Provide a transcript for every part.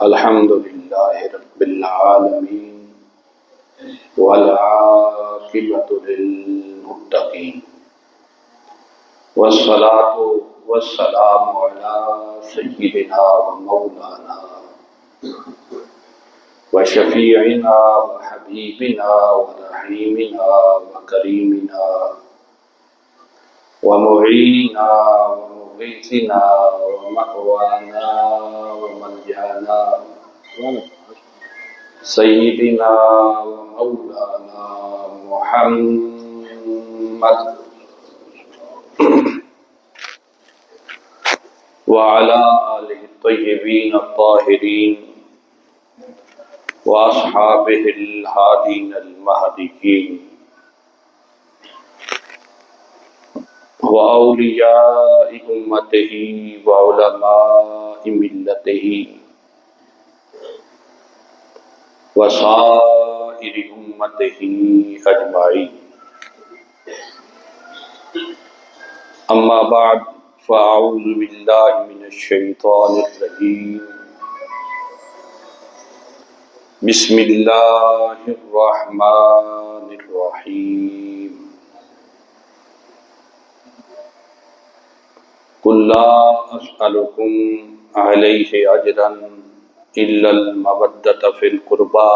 الحمد للہ رب العالمین والعاقبۃ للمتقین والصلاۃ والسلام علی سیدنا و مولانا وشفیعنا وحبیبنا ورحیمنا وکریمنا ومعیننا ومغیثنا ومأوانا وملجانا سیدنا ومولانا محمد وعلى آلہ الطیبین الطاہرین واصحابہ الہادین المہدیین وأولیاء امتہ وعلماء ملتہ وسائر امتہ اجمعین اما بعد فاعوذ باللہ من الشیطان الرجیم بسم اللہ الرحمن الرحیم قل لا اسألكم علیہ اجرا الا المودۃ فی القربى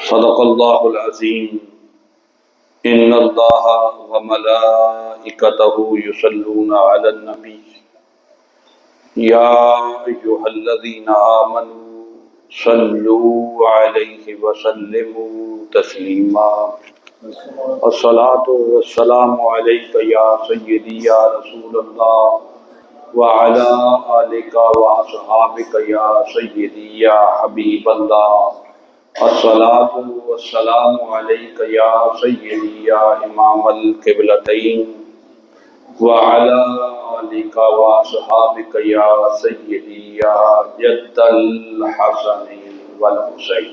صدق اللہ العظیم ان اللہ وملائکتہ یصلون علی النبی یا ایھا الذین آمنوا صلوا علیہ وسلموا تسلیما الصلاۃ والسلام علیک یا سیدی یا رسول اللہ وعلی آلک واصحابک یا سیدی یا حبیب اللہ الصلاۃ والسلام علیک یا سیدی یا امام القبلتین وعلی آلک واصحابک یا سیدی یا جد الحسن والحسین۔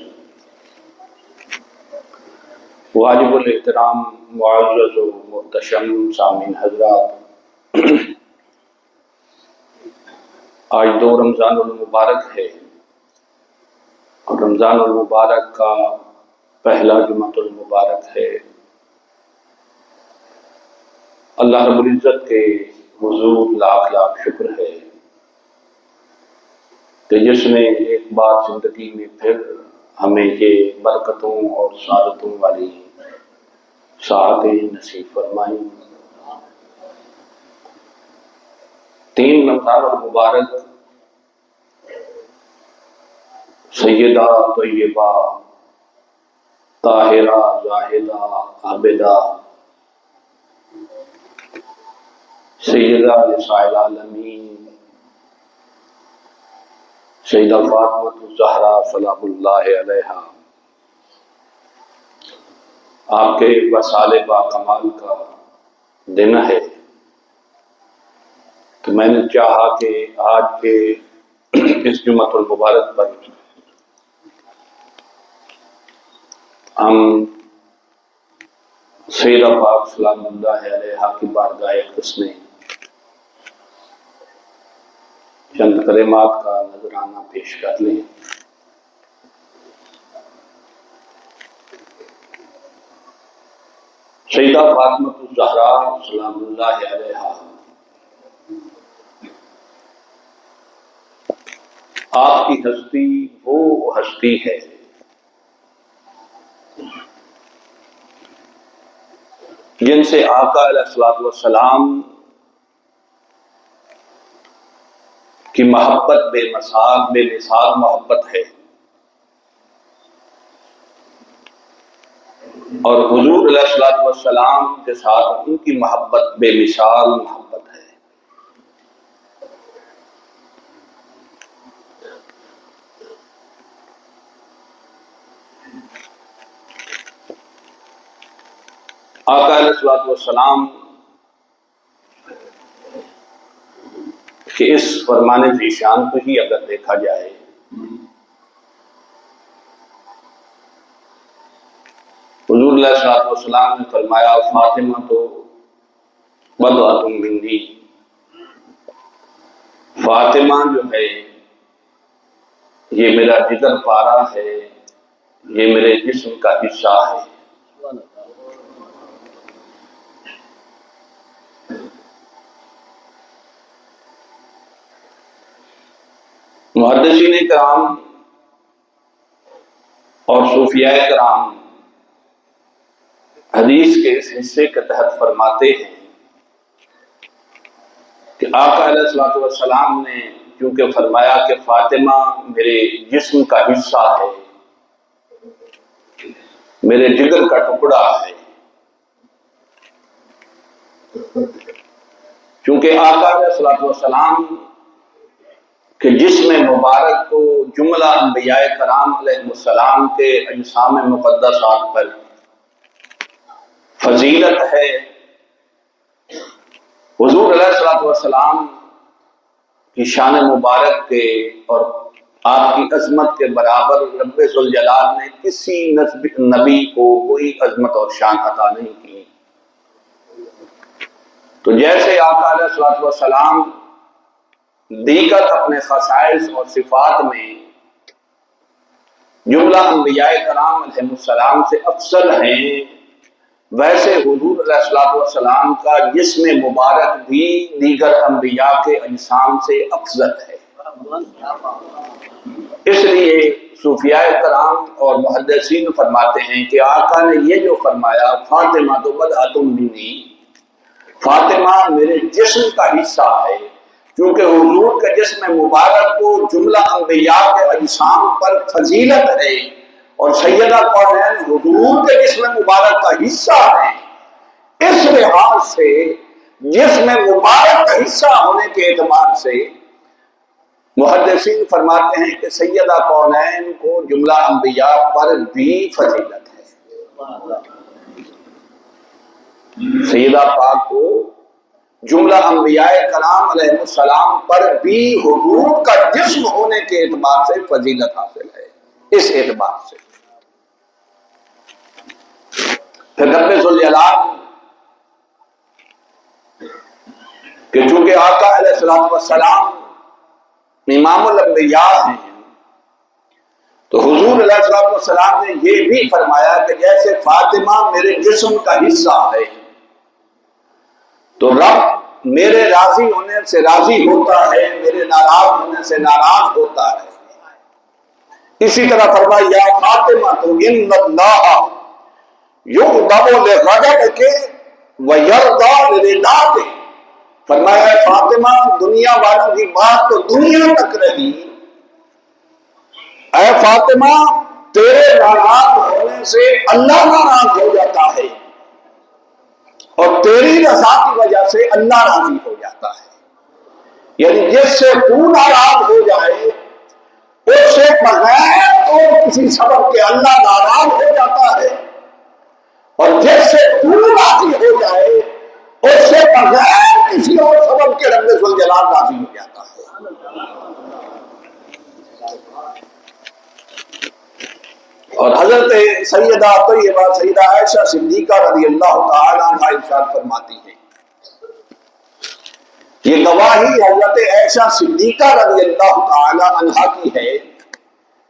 واجب الاحترام معزز و محتشم سامعین حضرات، آج 2 رمضان المبارک ہے اور رمضان المبارک کا پہلا جمعۃ المبارک ہے۔ اللہ رب العزت کے حضور لاکھ لاکھ شکر ہے کہ جس نے ایک بار زندگی میں پھر ہمیں یہ برکتوں اور سعادتوں والی ساعتیں نصیب فرمائیں۔ 3 رمضان المبارک سیدہ طیبہ طاہرہ زاہدہ عابدہ سیدہ نساء العالمین سیدہ فاطمہ الزہرا سلام اللہ علیہا آپ کے وصال با کمال کا دن ہے، تو میں نے چاہا کہ آج کے اس جمعۃ المبارک پر ہم سیدہ پاک سلام اللہ علیہا کی بارگاہ اقدس میں چند کلمات کا نذرانہ پیش کر لیں۔ سیدہ فاطمہ الزہرا سلام اللہ علیہا آپ کی ہستی وہ ہستی ہے جن سے آقا علیہ الصلوۃ والسلام کی محبت بے مثال محبت ہے، اور حضور علیہ الصلوۃ والسلام کے ساتھ ان کی محبت بے مثال محبت ہے۔ آقا علیہ الصلوۃ والسلام کہ اس فرمان ذیشان کو ہی اگر دیکھا جائے حضور علیہ الصلوۃ والسلام نے فرمایا فاطمہ تو بضعۃ منی، فاطمہ جو ہے یہ میرا جگر پارا ہے، یہ میرے جسم کا حصہ ہے۔ محدثین کرام اور صوفیاء کرام حدیث کے اس حصے کے تحت فرماتے ہیں کہ آقا علیہ الصلوۃ والسلام نے کیونکہ فرمایا کہ فاطمہ میرے جسم کا حصہ ہے، میرے جگر کا ٹکڑا ہے، چونکہ آقا علیہ الصلوۃ والسلام کہ جسم مبارک کو جملہ انبیاء کرام علیہ السلام کے اجسام مقدسات پر فضیلت ہے۔ حضور علیہ الصلوۃ والسلام کی شان مبارک کے اور آپ کی عظمت کے برابر رب ذوالجلال نے کسی نبی کو کوئی عظمت اور شان عطا نہیں کی۔ تو جیسے آقا علیہ الصلوۃ والسلام دیگر اپنے خصائص اور صفات میں جملہ انبیاء کرام علیہ السلام سے افضل ہیں، ویسے حضور علیہ الصلوۃ والسلام کا جسم مبارک بھی دیگر انبیاء کے اجسام سے افضل ہے۔ اس لیے صوفیاء کرام اور محدثین فرماتے ہیں کہ آقا نے یہ جو فرمایا فاطمہ تو بدعۃ منی، فاطمہ میرے جسم کا حصہ ہے، کیونکہ حضور کے جسم مبارک کو جملہ انبیاء کے اجسام پر فضیلت ہے اور سیدہ کونین حضور کے جسم مبارک کا حصہ ہے۔ اس لحاظ سے جسم مبارک کا حصہ ہونے کے اعتبار سے محدثین فرماتے ہیں کہ سیدہ کونین کو جملہ انبیاء پر بھی فضیلت ہے۔ سیدہ پاک کو جملہ انبیاء کرام علیہ السلام پر بھی حضور کا جسم ہونے کے اعتبار سے فضیلت حاصل ہے۔ اس اعتبار سے پھر رب ذوالجلال کہ چونکہ آقا علیہ الصلوۃ والسلام امام الانبیاء ہیں، تو حضور علیہ الصلوۃ والسلام نے یہ بھی فرمایا کہ جیسے فاطمہ میرے جسم کا حصہ ہے تو رب میرے راضی ہونے سے راضی ہوتا ہے، میرے ناراض ہونے سے ناراض ہوتا ہے۔ اسی طرح فرمایا یا فاطمہ تو ان اللہ یغضب لغضبک ویرضی لرضاک، فرمایا فاطمہ دنیا والوں کی بات تو دنیا تک رہی، اے فاطمہ تیرے ناراض ہونے سے اللہ ناراض ہو جاتا ہے اور تیری رضا کی وجہ سے اللہ راضی ہو جاتا ہے۔ یعنی جس سے تو ناراض ہو جائے اس سے بغیر تو کسی سبب کے اللہ ناراض ہو جاتا ہے، اور جس سے تو راضی ہو جائے اس سے بغیر کسی اور سبب کے رب ذوالجلال راضی ہو جاتا ہے۔ اور حضرت سیدہ طیبہ سیدہ عائشہ صدیقہ رضی اللہ تعالی عنہا ارشاد فرماتی ہیں، یہ گواہی حضرت عائشہ صدیقہ رضی اللہ تعالی عنہا کی ہے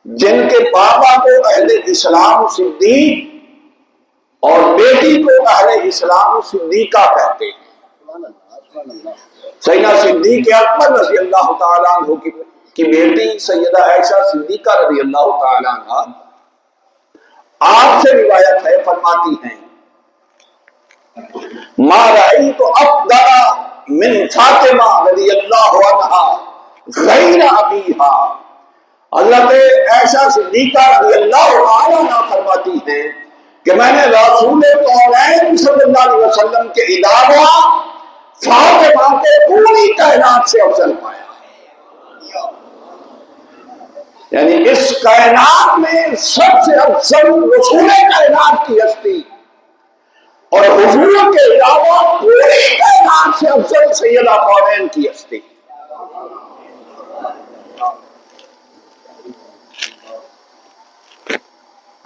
جن کے بابا کو اہل اسلام صدیق اور بیٹی کو اہل اسلام صدیقہ کہتے ہیں۔ سیدہ صدیق اکبر رضی اللہ تعالی عنہ کی بیٹی سیدہ عائشہ صدیقہ رضی اللہ تعالی عنہا آپ سے روایت ہے، فرماتی ہیں ما رأیت افضل من فاطمہ رضی اللہ عنہا غیر ابیہا، حضرت عائشہ صدیقہ رضی اللہ عنہا فرماتی ہیں کہ میں نے رسول کونین صلی اللہ علیہ وسلم کے علاوہ فاطمہ کے پوری کائنات سے افضل پایا، یعنی اس کائنات میں سب سے افضل رسول کائنات کی ہستی اور حضور کے علاوہ پوری کائنات سے افضل سیدہ کونین کی ہستی۔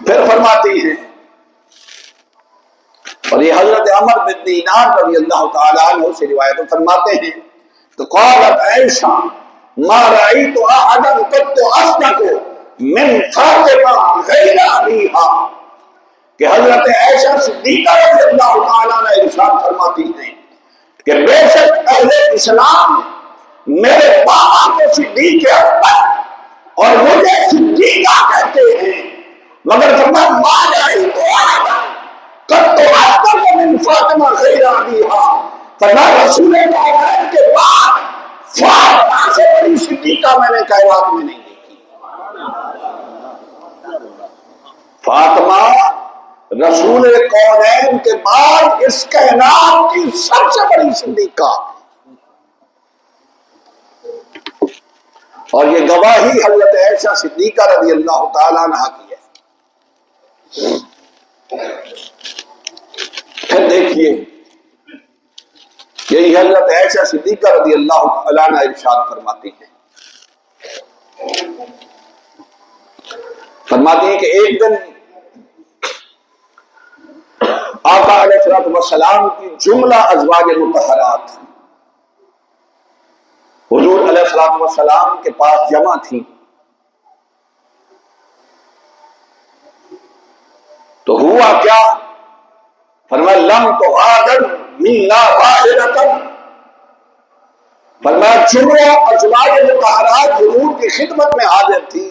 پھر فرماتی ہیں، اور یہ حضرت عمر بن دینار رضی اللہ تعالیٰ عنہ سے روایت فرماتے ہیں، تو قالت عائشہ ما رأيت أحدا قط أصدق من فاطمہ غیر ابیہا، کہ حضرت عائشہ صدیقہ رضی اللہ تعالیٰ نے ارشاد فرماتی ہیں کہ بے شک اہل اسلام میرے بابا کو صدیق اکبر اور مجھے صدیقہ کہتے ہیں، مگر فرمایا ما رأیت أحدا قط أصدق من فاطمہ غیر ابیہا، فرمایا رسول اللہ کے بعد فاطمہ سے بڑی صدیقہ میں نے کائنات میں نہیں دیکھی۔ فاطمہ رسول کونین کے بعد اس کائنات کی سب سے بڑی صدیقہ، اور یہ گواہی حضرت عائشہ صدیقہ رضی اللہ تعالیٰ عنہا کی ہے۔ پھر دیکھیے یہی حضرت عائشہ صدیقہ رضی اللہ تعالیٰ عنہ ارشاد فرماتی ہیں، فرماتی ہیں کہ ایک دن آقا علیہ السلام کی جملہ ازواج مطہرات حضور علیہ السلام کے پاس جمع تھی، تو ہوا کیا؟ فرمایا لم تغادر منا واحدۃ، فرمایا جملہ ازواج مطہرات حضور کی خدمت میں حاضر تھی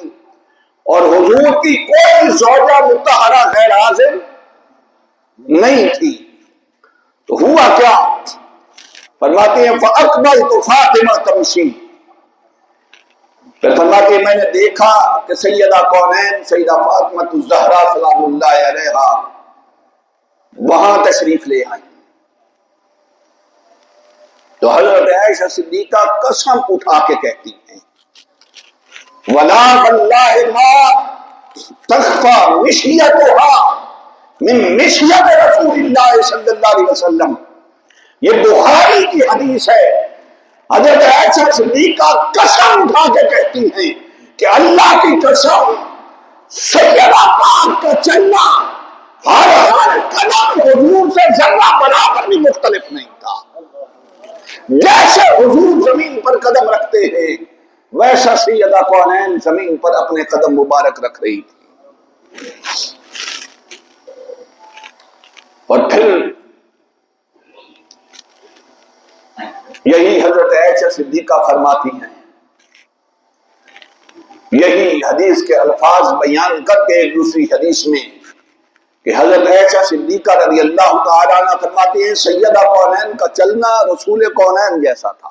اور حضور کی کوئی زوجہ مطہرہ غیر حاضر نہیں تھی، تو ہوا کیا؟ فرماتے ہیں فَأَقْبَلْتُ فَاطِمَةَ تَمْشِي، پھر فرماتے ہیں میں نے دیکھا کہ سیدہ کونین سیدہ فاطمہ الزہرا سلام اللہ علیہا وہاں تشریف لے آئی، تو حضرت عائشہ صدیقہ قسم اٹھا کے کہتی ہیں وَلَا وَاللَّهِ مَا تَخْفَى مِشْيَتُهَا من مشیت رسول اللہ صلی اللہ علیہ وسلم، یہ بخاری کی حدیث ہے۔ حضرت عائشہ صدیقہ قسم اٹھا کے کہتی ہیں کہ اللہ کی قسم سیدہ پاک کا چلنا ہر قدم حضور سے ذرہ برابر بھی مختلف نہیں تھا، جیسے حضور زمین پر قدم رکھتے ہیں ویسا سیدہ کونین زمین پر اپنے قدم مبارک رکھ رہی تھی۔ اور پھر یہی حضرت عائشہ صدیقہ فرماتی ہیں، یہی حدیث کے الفاظ بیان کر کے ایک دوسری حدیث میں کہ حضرت عائشہ صدیقہ رضی اللہ تعالیٰ عنہ فرماتی ہیں سیدہ کونین کا چلنا رسول کونین جیسا تھا۔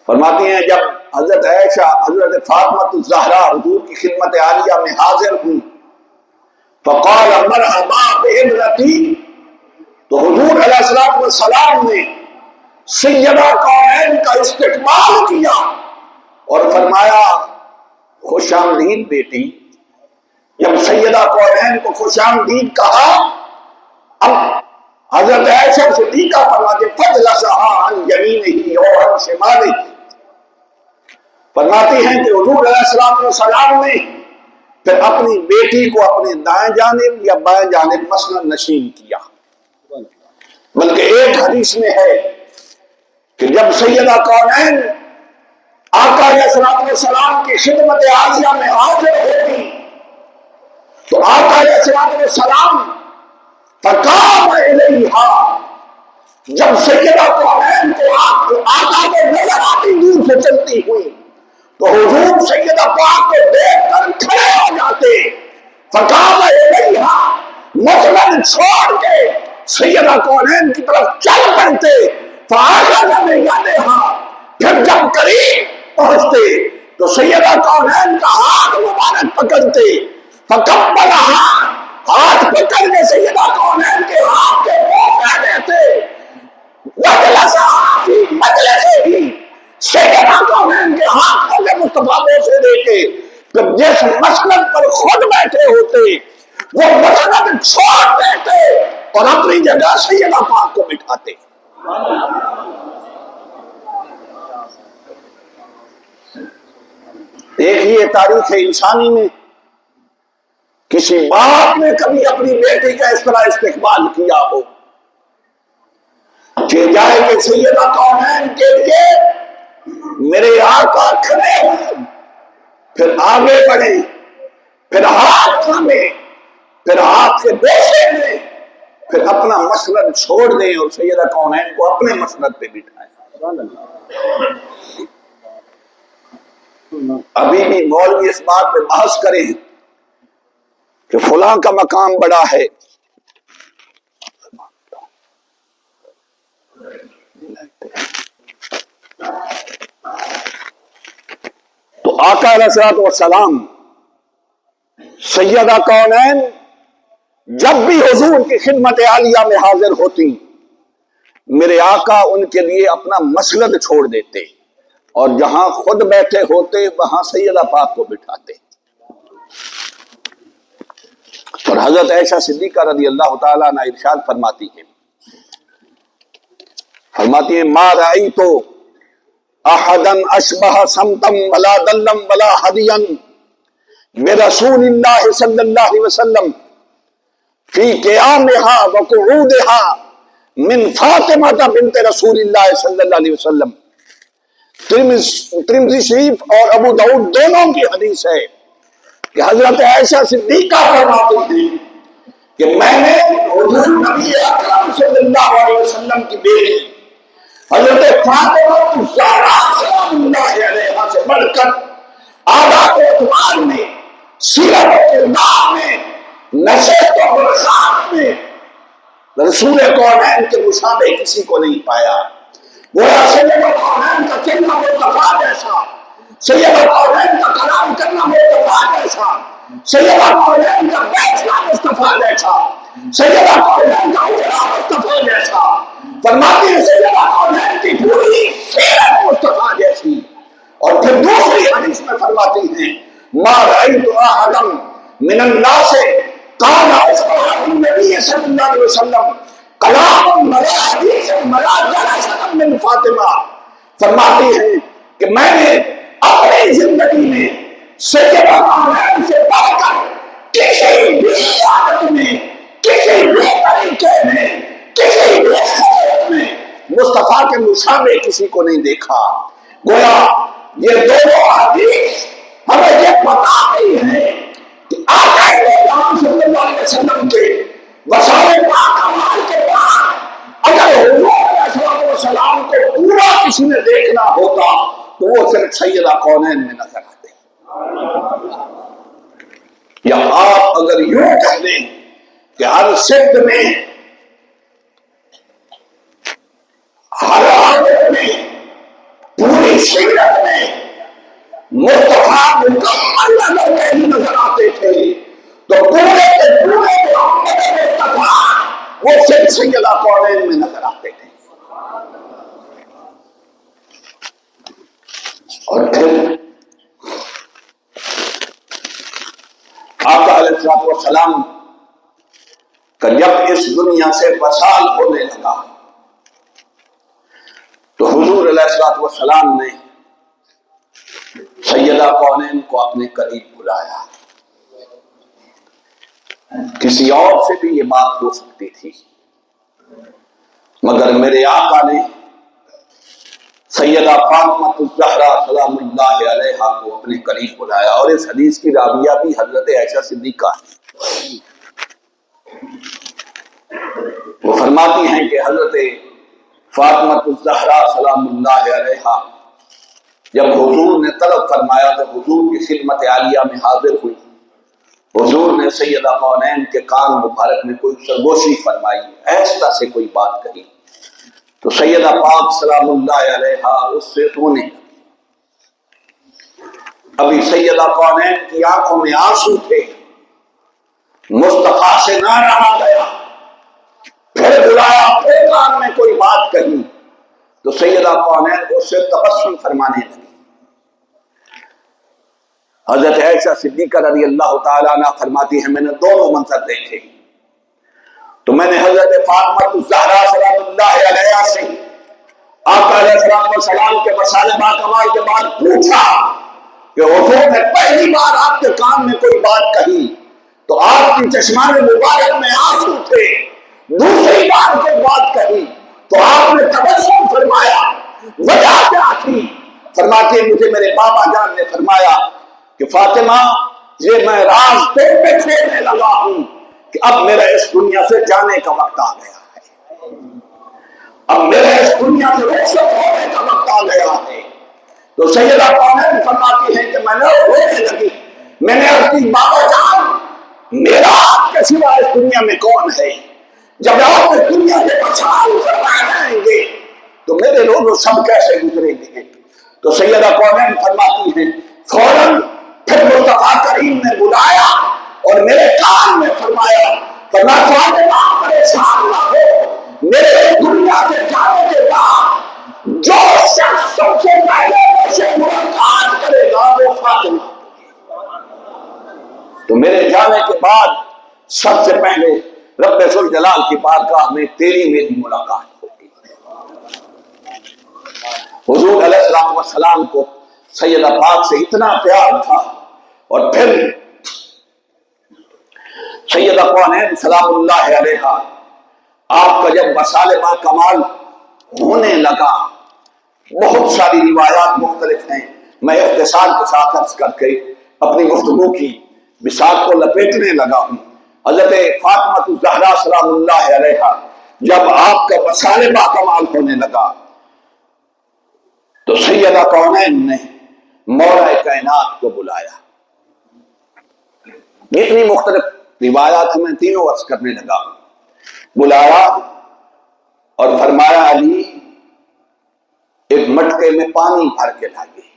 فرماتی ہیں جب حضرت عائشہ حضرت فاطمہ الزہرا حضور کی خدمت عالیہ میں حاضر ہوئی فقال مرحبا بابنتی، تو حضور علیہ السلام نے سیدہ کونین کا استقبال کیا اور فرمایا خوش آمدید بیٹی۔ جب سیدہ کونین کو خوش آمدید کہا، اب حضرت عائشہ صدیقہ فرماتے فجلسها عن یمینہ اور عن شمالہ، فرماتی ہیں کہ حضور علیہ السلام نے پھر اپنی بیٹی کو اپنے دائیں جانب یا بائیں جانب مسند نشین کیا، بلکہ ایک حدیث میں ہے کہ جب سیدہ کونین آقا علیہ السلام کی خدمت عالیہ میں حاضر ہوتی تو آقا علیہ السلام فقام الیہا، جب سیدہ کونین کو آقا کو نظر آتی دور سے چلتی ہوئی تو حضور سیدہ پاک کو دیکھ کر کھڑے ہو جاتے، فقام الیہا، مسند چھوڑ کے سیدہ کونین کی طرف چل پڑتے، فآخذ بیدہا، پھر جب قریب پہنچتے تو سیدہ کونین کا ہاتھ مبارک پکڑتے، فقبلہا، ہاتھ پکڑ کے سیدہ کونین کے ہاتھ کے منہ پہ دیتے، وجلسہا فی مجلسہ، سیدہ کونین کے ہاتھ کے مصطفیٰ سے دے کے جب جس مسند پر خود بیٹھے ہوتے وہ مسند چھوڑ دیتے اور اپنی جگہ سیدہ پاک کو بٹھاتے۔ دیکھیے تاریخ انسانی میں کسی باپ نے کبھی اپنی بیٹی کا اس طرح استقبال کیا ہو، کہ جائے کہ سیدہ کونین کے لیے میرے آقا کھڑے ہوں، پھر آگے بڑھیں، پھر ہاتھ تھامے، پھر ہاتھ سے بیسے لیں، پھر اپنا مسند چھوڑ دیں اور سیدہ کونین کو اپنے مسند پہ بٹھائیں۔ ابھی بھی مولوی اس بات پہ بحث کریں کہ فلاں کا مقام بڑا ہے، تو آقا علیہ الصلوۃ والسلام سیدہ کونین جب بھی حضور کی خدمت عالیہ میں حاضر ہوتی، میرے آقا ان کے لیے اپنا مسند چھوڑ دیتے اور جہاں خود بیٹھے ہوتے وہاں سیدہ پاک کو بٹھاتے۔ اور حضرت عائشہ صدیقہ رضی اللہ تعالیٰ عنہ ارشاد فرماتی ہیں ما رأیت احدا اشبہ سمتم ولا دلم ولا ہدیا برسول اللہ صلی اللہ علیہ وسلم فی قیامها وقعودها من فاطمہ بنت رسول اللہ صلی اللہ علیہ وسلم۔ ترمذی شریف اور ابو داؤد دونوں کی حدیث ہے کہ حضرت عائشہ صدیقہ فرماتی تھی کہ میں نے حضور نبی اکرم صلی اللہ علیہ وسلم کی بیٹی حضرت فاطمہ الزہرا سلام اللہ علیہا سے بڑھ کر آداب و اعتبار میں، سیرت و کردار میں، نشست و برخاست میں رسول کونین کے مشابہ کسی کو نہیں پایا۔ گویا سیدہ کونین کا چلنا مصطفیٰ جیسا، سیدہ کونین کا کلام کرنا مصطفیٰ جیسا، سیدہ کونین کا بیٹھنا مصطفیٰ جیسا، سیدہ کونین کا اٹھنا مصطفیٰ جیسا، فرماتی ہے سیدہ کونین کی پوری سیرت مصطفیٰ جیسی۔ اور پھر دوسری حدیث میں فرماتی ہیں ما رأیت احدا من الناس قال اشبہ بالنبی صلی اللہ علیہ وسلم کلام ولا حدیث ولا جلسۃ من فاطمہ۔ فرماتی ہیں کہ میں نے اپنی زندگی میں سیدہ کونین سے بڑھ کر کسی بھی عادت میں، کسی بھی طریقے میں، کسی بھی حالت میں مصطفیٰ کے مشابہ کسی کو نہیں دیکھا۔ گویا یہ دونوں حدیث ہمیں یہ بتاتی ہیں کہ آقا صلی اللہ علیہ وسلم کے وسائل پاک کے بعد اگر حضور علیہ السلام کو پورا کسی نے دیکھنا ہوتا تو وہ صرف سیدہ کونین میں نظر آتے۔ یا آپ اگر یوں کہہ دیں کہ ہر صفت میں، ہر عادت میں، پوری سیرت میں مصطفیٰ مکمل نظر نہیں نظر آتے تھے تو پورے کے پورے مصطفیٰ وہ صرف سیدہ کونین میں نظر آتے تھے۔ اور پھر آقا علیہ الصلوۃ والسلام کا جب اس دنیا سے وصال ہونے لگا تو حضور علیہ الصلوۃ والسلام نے سیدہ کونین کو اپنے قریب بلایا۔ کسی اور سے بھی یہ بات ہو سکتی تھی مگر میرے آقا نے سیدہ فاطمہ الزہرا سلام اللہ علیہا کو اپنے قریب بلایا۔ اور اس حدیث کی راویہ بھی حضرت عائشہ صدیقہ ہے۔ وہ فرماتی ہیں کہ حضرت فاطمہ الزہرا سلام اللہ علیہا جب حضور نے طلب فرمایا تو حضور کی خدمت عالیہ میں حاضر ہوئی۔ حضور نے سیدہ کونین کے کان مبارک میں کوئی سرگوشی فرمائی، ایسا سے کوئی بات کہی تو سیدہ پاک سلام اللہ علیہا اس سے رونے لگی۔ ابھی سیدہ کونین کی آنکھوں میں آنسو تھے، مصطفیٰ سے نہ رہا گیا، پھر بلایا، پھر کان میں کوئی بات کہی تو سیدہ کونین اس سے تبسم فرمانے لگی۔ حضرت عائشہ صدیقہ رضی اللہ تعالیٰ عنہ فرماتی ہے میں نے دونوں منظر دیکھے تو میں نے حضرت فاطمہ الزہرا سلام اللہ علیہا سے آقا علیہ السلام کے وصال باکمال کے بعد پوچھا کہ حضور نے پہلی بار آپ کے کان میں کوئی بات کہی تو آپ کی چشمان مبارک میں آنسو تھے، دوسری بار کوئی بات کہی تو آپ نے تبسم فرمایا، وجہ کیا تھی؟ فرماتے مجھے میرے بابا جان نے فرمایا کہ فاطمہ یہ میں راز تم پہ کھولنے لگا ہوں کہ اب میرا اس دنیا سے جانے کا وقت آ گیا ہے، اب میرا اس دنیا سے رخصت ہونے کا وقت آ گیا ہے۔ تو سیدہ کونین فرماتی ہیں کہ میں نے رونے لگی، میں نے عرض کی بابا جان میرا آپ کے سوا اس دنیا میں کون ہے؟ جب آپ اس دنیا سے پچھان فرما جائیں گے تو میرے روز و شب کیسے گزریں گے؟ تو سیدہ کونین فرماتی ہیں فوراً پھر مصطفیٰ کریم نے بلایا اور میرے کان میں فرمایا فاطمہ پریشان نہ ہو، میرے دنیا سے جانے کے بعد جو شخص سب سے پہلے مجھ سے ملاقات کرے گا وہ فاطمہ، تو میرے جانے کے بعد سب سے پہلے رب ذوالجلال کی بارگاہ میں تیری میری ملاقات ہوگی۔ حضور علیہ السلام کو سیدہ پاک سے اتنا پیار تھا، اور پھر سیدہ کونین سلام اللہ علیہا آپ کا جب وصال با کمال ہونے لگا، بہت ساری روایات مختلف ہیں، میں اختصار کے ساتھ عرض کر کے اپنی گفتگو کی بساط کو لپیٹنے لگا ہوں۔ حضرت فاطمہ الزہرا سلام اللہ علیہا جب آپ کا وصال با کمال ہونے لگا تو سیدہ کونین نے مولا کائنات کو بلایا۔ اتنی مختلف روایات میں تینوں عرض کرنے لگا، بلایا اور فرمایا علی ایک مٹکے میں پانی بھر کے لائیے۔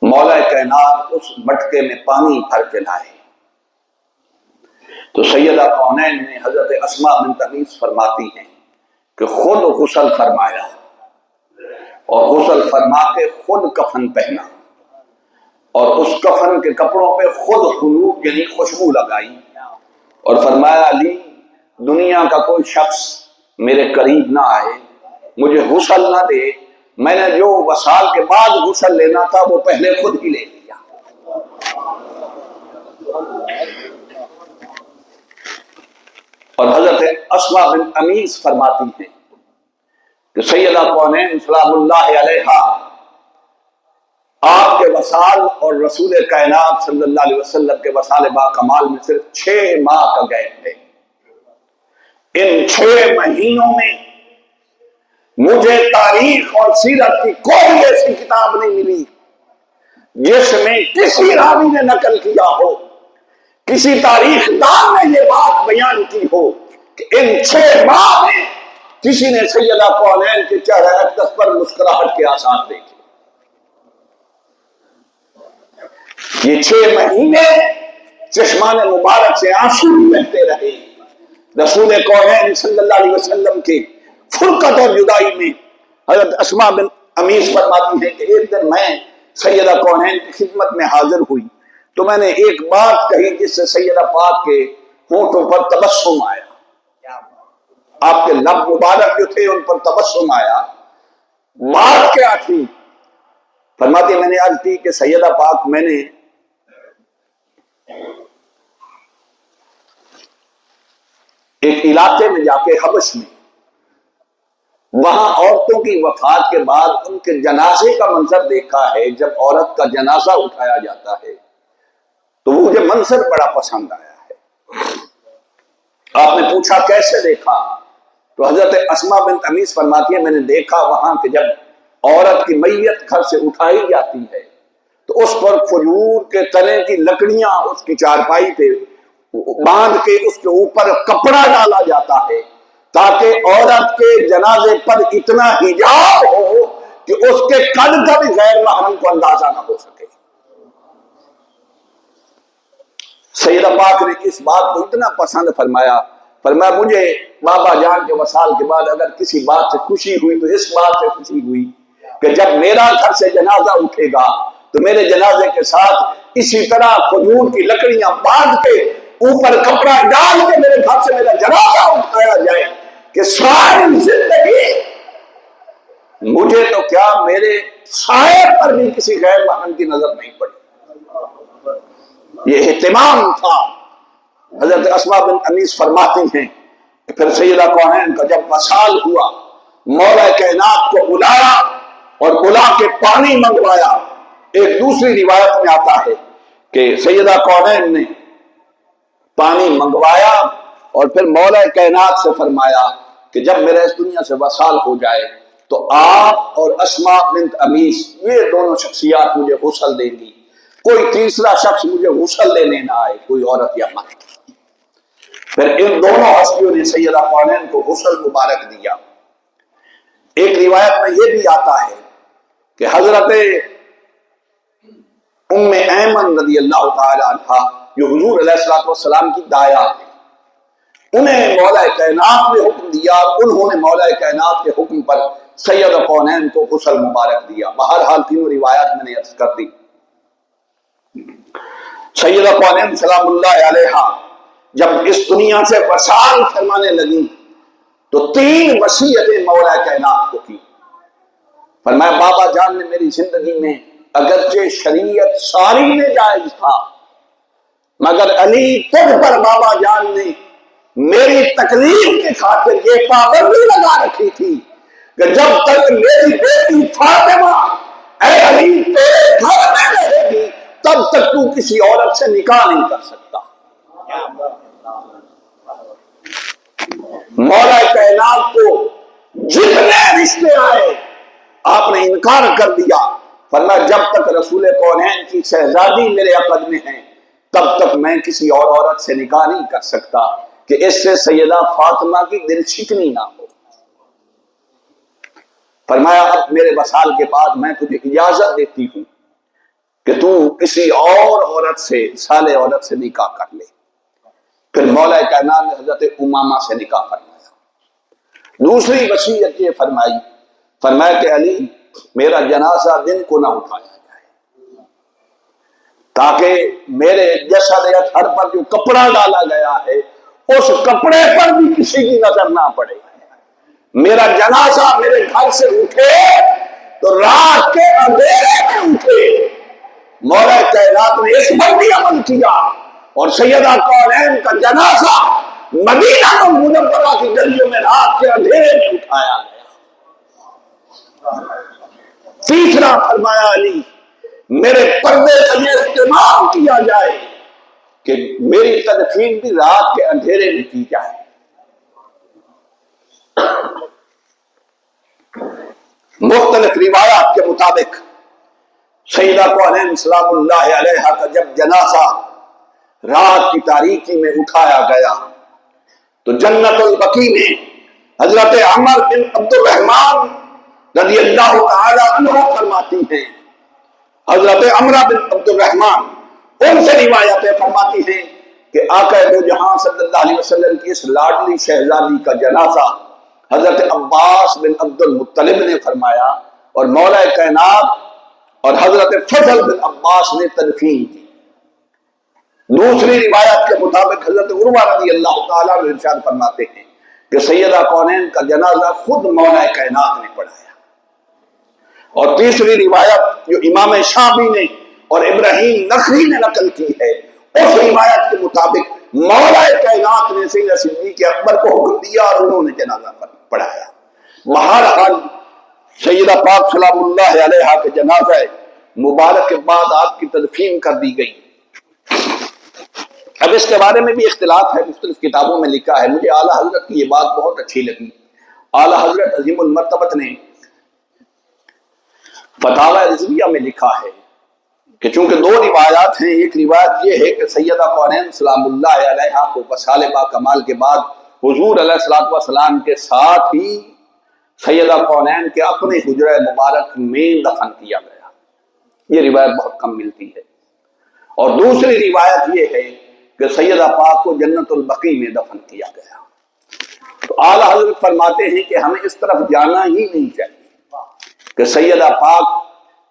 مولا کائنات اس مٹکے میں پانی بھر کے لائے تو سیدہ کونین نے حضرت اسماء بنت ابیس فرماتی ہیں کہ خود غسل فرمایا اور غسل فرما کے خود کفن پہنا اور اس کفن کے کپڑوں پہ خود خلوق یعنی خوشبو لگائی اور فرمایا علی دنیا کا کوئی شخص میرے قریب نہ آئے، مجھے غسل نہ دے، میں نے جو وصال کے بعد غسل لینا تھا وہ پہلے خود ہی لے لیا۔ اور حضرت اسماء بنت امیس فرماتی ہیں کہ سیدہ کونین سلام اللہ علیہا آپ کے وصال اور رسول کائنات صلی اللہ علیہ وسلم کے وصال با کمال میں صرف 6 ماہ کا گیپ ہے۔ ان 6 مہینوں میں مجھے تاریخ اور سیرت کی کوئی ایسی کتاب نہیں ملی جس میں کسی راوی نے نقل کیا ہو، کسی تاریخ دان نے یہ بات بیان کی ہو کہ ان 6 ماہ میں کسی نے سیدہ کونین کے چہرہ اقدس پر مسکراہٹ کے آثار دیکھے۔ یہ 6 مہینے چشمان مبارک سے آنسو بہتے رہے۔ رسول کونین صلی اللہ علیہ وسلم کے فرقت اور جدائی میں حضرت اسماء بن امیس فرماتی ہیں کہ ایک دن میں سیدہ کونین کی خدمت میں حاضر ہوئی تو میں نے ایک بات کہی جس سے سیدہ پاک کے ہونٹوں پر تبسم آیا، آپ کے لب مبارک جو تھے ان پر تبسم آیا۔ بات کیا تھی؟ فرماتی میں نے عرض کی کہ سیدہ پاک میں نے ایک علاقے میں جا کے حبش میں وہاں عورتوں کی وفات کے بعد ان کے جنازے کا منظر دیکھا ہے۔ جب عورت کا جنازہ اٹھایا جاتا ہے تو وہ مجھے منظر بڑا پسند آیا ہے۔ آپ نے پوچھا کیسے دیکھا؟ تو حضرت اسماء بنت امیس فرماتی ہے میں نے دیکھا وہاں کہ جب عورت کی میت گھر سے اٹھائی جاتی ہے تو اس پر کھجور کے تنے کی لکڑیاں اس کی چارپائی پہ باندھ کے اس کے اوپر کپڑا ڈالا جاتا ہے تاکہ عورت کے جنازے پر اتنا حجاب ہو کہ اس کے قد کا بھی غیر محرم کو اندازہ نہ ہو سکے۔ سیدہ پاک نے اس بات کو اتنا پسند فرمایا مجھے بابا جان کے وصال کے بعد اگر کسی بات سے خوشی ہوئی تو اس بات سے خوشی ہوئی کہ جب میرا گھر سے جنازہ اٹھے گا تو میرے جنازے کے ساتھ اسی طرح کھجور کی لکڑیاں باندھ کے اوپر کپڑا ڈال کے میرے گھر سے میرا جنازہ اٹھایا جائے کہ ساری زندگی مجھے تو کیا میرے سائے پر بھی کسی غیر محرم کی نظر نہیں پڑی۔ یہ اہتمام تھا۔ حضرت اسماء بنت امیس فرماتی ہیں پھر سیدہ کونین کا جب وصال ہوا، مولا کائنات کو بلایا اور بلا کے پانی منگوایا۔ ایک دوسری روایت میں آتا ہے کہ سیدہ کونین نے پانی منگوایا اور پھر مولا کائنات سے فرمایا کہ جب میرا اس دنیا سے وصال ہو جائے تو آپ اور اسماء بنت امیس یہ دونوں شخصیات مجھے غسل دیں گی، کوئی تیسرا شخص مجھے غسل لینے نہ آئے، کوئی عورت یا مرد۔ پھر ان دونوں ہستیوں نے سیدہ کونین کو غسل مبارک دیا۔ ایک روایت میں یہ بھی آتا ہے کہ حضرت ام ایمن رضی اللہ تعالی عنہ جو حضور علیہ السلام کی دایا ہے، انہیں مولا کائنات نے حکم دیا، انہوں نے مولا کائنات کے حکم پر سیدہ کونین کو غسل مبارک دیا۔ بہرحال تینوں روایات میں نے عرض کر دی۔ سیدہ کونین سلام اللہ علیہا جب اس دنیا سے وصال فرمانے لگی تو 3 وصیتیں مولا کائنات کو کی۔ فرمایا بابا جان نے میری زندگی میں اگرچہ شریعت ساری میں جائز تھا، مگر علی تجھ پر بابا جان نے میری تکلیف کی خاطر یہ پابندی لگا رکھی تھی کہ جب تک میری بیٹی فاطمہ اے علی تیرے گھر میں رہے گی تب تک تو کسی عورت سے نکاح نہیں کر سکتا۔ مولا کائنات کو جتنے رشتے آئے آپ نے انکار کر دیا۔ فرمایا جب تک رسول کونین کی شہزادی میرے عقد میں ہیں تب تک میں کسی اور عورت سے نکاح نہیں کر سکتا کہ اس سے سیدہ فاطمہ کی دل شکنی نہ ہو۔ فرمایا اب میرے وصال کے بعد میں تجھے اجازت دیتی ہوں کہ تو کسی اور عورت سے، صالح عورت سے نکاح کر لے۔ پھر مولا کائنات نے حضرت امامہ سے نکاح فرمایا۔ دوسری وصیت یہ فرمایا کہ علی میرا جنازہ دن کو نہ اٹھایا جائے تاکہ میرے جسد اطہر پر جو کپڑا ڈالا گیا ہے اس کپڑے پر بھی کسی کی نظر نہ پڑے۔ میرا جنازہ میرے گھر سے اٹھے تو رات کے اندھیرے میں اٹھے۔ مولا کائنات نے اس پر بھی عمل کیا اور سیدہ کونین کا جنازہ مدینہ منورہ کی گلیوں میں رات کے اندھیرے میں اٹھایا گیا۔ تیسرا فرمایا علی میرے پردے کا یہ اہتمام کیا جائے کہ میری تدفین بھی رات کے اندھیرے میں کی جائے۔ مختلف روایات کے مطابق سیدہ کونین سلام اللہ علیہا کا جب جنازہ رات کی تاریکی میں اٹھایا گیا تو جنت البقیع میں حضرت عمر بن عبد الرحمن رضی اللہ تعالی عنہ فرماتی ہیں، حضرت عمرہ بن عبد الرحمن ان سے روایتیں فرماتی ہیں کہ آقا دو جہاں صلی اللہ علیہ وسلم کی اس لاڈلی شہزادی کا جنازہ حضرت عباس بن عبد المطلب نے فرمایا اور مولا کائنات اور حضرت فضل بن عباس نے تدفین کی۔ دوسری روایت کے مطابق حضرت عروہ رضی اللہ تعالیٰ عنہ ارشاد فرماتے ہیں کہ سیدہ کونین کا جنازہ خود مولا کائنات نے پڑھایا۔ اور تیسری روایت جو امام شافعی نے اور ابراہیم نخعی نے نقل کی ہے اس روایت کے مطابق مولا کائنات نے سیدہ صدیق اکبر کو حکم دیا اور انہوں نے جنازہ پڑھایا۔ بہرحال سیدہ پاک سلام اللہ علیہا کے جنازہ مبارک کے بعد آپ کی تدفین کر دی گئی۔ اب اس کے بارے میں بھی اختلاف ہے، مختلف کتابوں میں لکھا ہے۔ مجھے اعلیٰ حضرت کی یہ بات بہت اچھی لگی۔ اعلیٰ حضرت عظیم المرتبت نے فتاوی رضویہ میں لکھا ہے کہ چونکہ 2 روایات ہیں، ایک روایت یہ ہے کہ سیدہ کونین سلام اللہ علیہا کو وصال با کمال کے بعد حضور علیہ السلام کے ساتھ ہی سیدہ کونین کے اپنے حجرہ مبارک میں دفن کیا گیا۔ یہ روایت بہت کم ملتی ہے۔ اور دوسری روایت یہ ہے کہ سیدہ پاک کو جنت البقیع میں دفن کیا گیا۔ تو اعلیٰ حضرت فرماتے ہیں کہ ہمیں اس طرف جانا ہی نہیں چاہیے کہ سیدہ پاک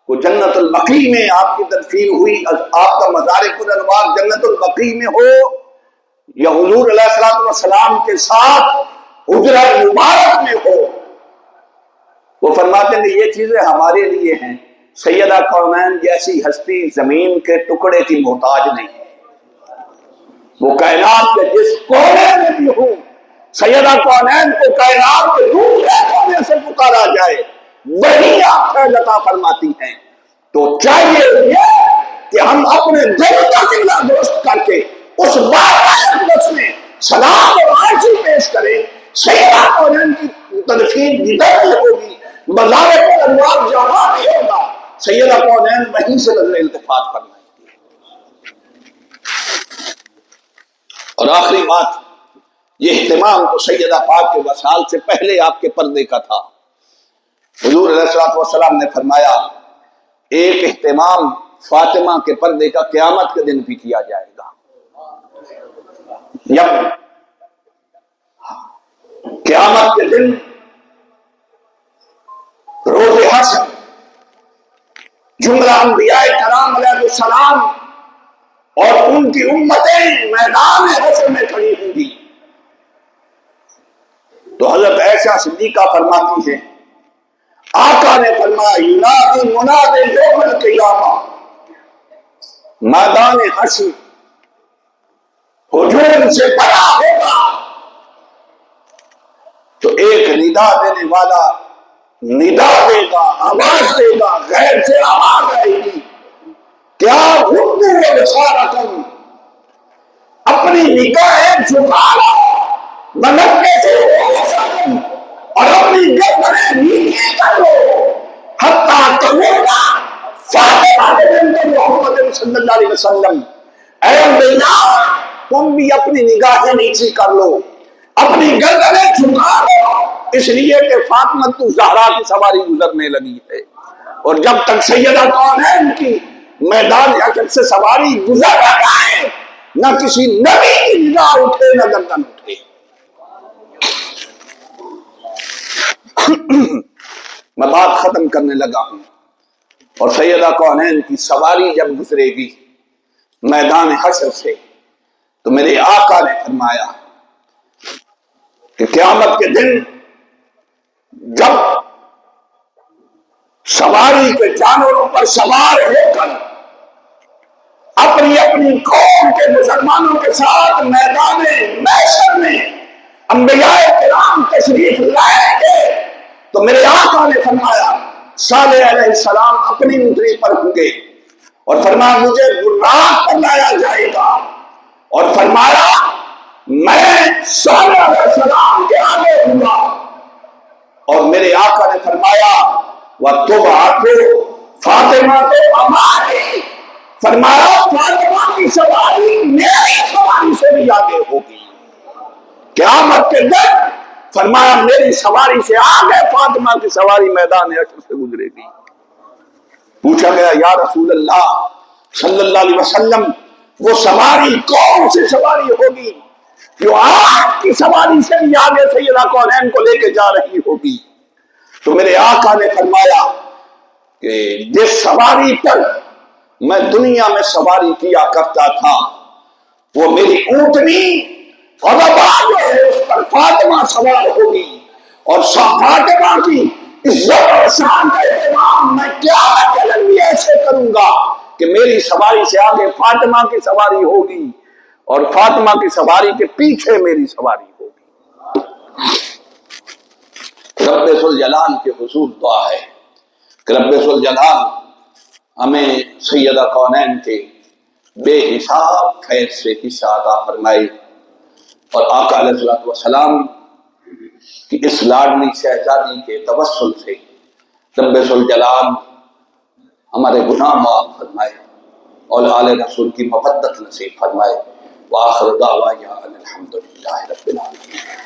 کو جنت البقیع میں آپ کی تدفین ہوئی، آپ کا مزار پرانوار جنت البقیع میں ہو یا حضور علیہ السلام کے ساتھ حجرہ مبارک میں ہو۔ وہ فرماتے ہیں کہ یہ چیزیں ہمارے لیے ہیں، سیدہ کونین جیسی ہستی زمین کے ٹکڑے کی محتاج نہیں ہے۔ وہ کائنات کے جس کونے میں بھی ہوں سیدہ کونین کو کائنات کے دوسرے کونے سے پکارا جائے، وہی آپ خیر عطا فرماتی ہیں۔ تو چاہیے یہ کہ ہم اپنے دل کا قبلہ درست کر کے اس بات میں سلام اور عرضی پیش کریں۔ سیدہ کونین کی تدفین جدھر بھی ہوگی، مزار پر انوار جہاں بھی ہوگا، سیدہ کونین وہیں سے نظر التفات فرمائیں گے۔ اور آخری بات، یہ اہتمام تو سیدہ پاک کے وصال سے پہلے آپ کے پردے کا تھا۔ حضور علیہ الصلوۃ والسلام نے فرمایا ایک اہتمام فاطمہ کے پردے کا قیامت کے دن بھی کیا جائے گا۔ جب قیامت کے دن روز حشر جملہ انبیاء کرام علیہ السلام اور ان کی امتیں میدان حشر میں کھڑی ہوں گی، تو حضرت عائشہ صدیقہ فرماتی ہیں آقا نے فرمایا ینادی مناد یوم القیامہ، میدان حشر ہجوم سے بڑا ہوگا، تو ایک ندا دینے والا ندا دے گا، آواز دے گا، غیر سے آواز آئے گی، کیا غضوا ابصارکم، اپنی نگاہیں جھکا لو، اور اپنی گردنیں نیچے کر لو، حتیٰ تمونا فاطمہ بنت محمد صلی اللہ علیہ وسلم، اے انبیاء تم بھی اپنی نگاہیں نیچی کر لو، اپنی گردنیں جھکا لو، اس لیے کہ فاطمہ تو زہرا کی سواری گزرنے لگی ہے، اور جب تک سیدہ کونین کی میدان حشر سے سواری گزر رہا ہے، نہ کسی نبی کی نگاہ اٹھے نہ گردن اٹھے۔ میں بات ختم کرنے لگا ہوں، اور سیدہ کونین کی سواری جب گزرے گی میدان حشر سے، تو میرے آقا نے فرمایا کہ قیامت کے دن جب سواری کے جانوروں پر سوار ہو کر اپنی اپنی قوم کے مسلمانوں کے ساتھ میدان محشر میں انبیاء کرام تشریف لائیں گے، تو میرے آقا نے فرمایا صالح علیہ السلام اپنی اونٹنی پر ہوں گے، اور فرمایا مجھے براق پر لایا جائے گا، اور فرمایا میں صالح علیہ السلام کے آگے ہوں گا، اور میرے آقا نے فرمایا وَتُبْعَثُ فاطمہ ہماری، فرمایا فاطمہ کی سواری میری سواری سے بھی آگے ہوگی قیامت کے دن، فرمایا میری سواری سے آگے فاطمہ کی سواری میدان حشر سے گزرے گی۔ پوچھا گیا یا رسول اللہ صلی اللہ علیہ وسلم وہ سواری کون سی سواری ہوگی جو آپ کی سواری سے بھی آگے سیدہ کونین کو لے کے جا رہی ہوگی؟ تو میرے آقا نے فرمایا کہ جس سواری پر میں دنیا میں سواری کیا کرتا تھا وہ میری اونٹنی اور جو ہے اس پر فاطمہ سوار ہوگی، اور فاطمہ کی عزت اور شان کا اہتمام میں قیامت کے دن بھی ایسے کروں گا کہ میری سواری سے آگے فاطمہ کی سواری ہوگی اور فاطمہ کی سواری کے پیچھے میری سواری ہوگی۔ رب ذوالجلال کے حضور دعا ہے کہ رب ذوالجلال ہمیں سیدہ کونین کے بے حساب خیر سے حصہ عطا فرمائے، اور آقا علیہ الصلوۃ والسلام کی اس لاڈلی شہزادی کے توسل سے رب ذوالجلال ہمارے گناہ معاف فرمائے اور آل رسول کی مودت نصیب فرمائے۔ وآخر دعوانا الحمدللہ رب العالمین۔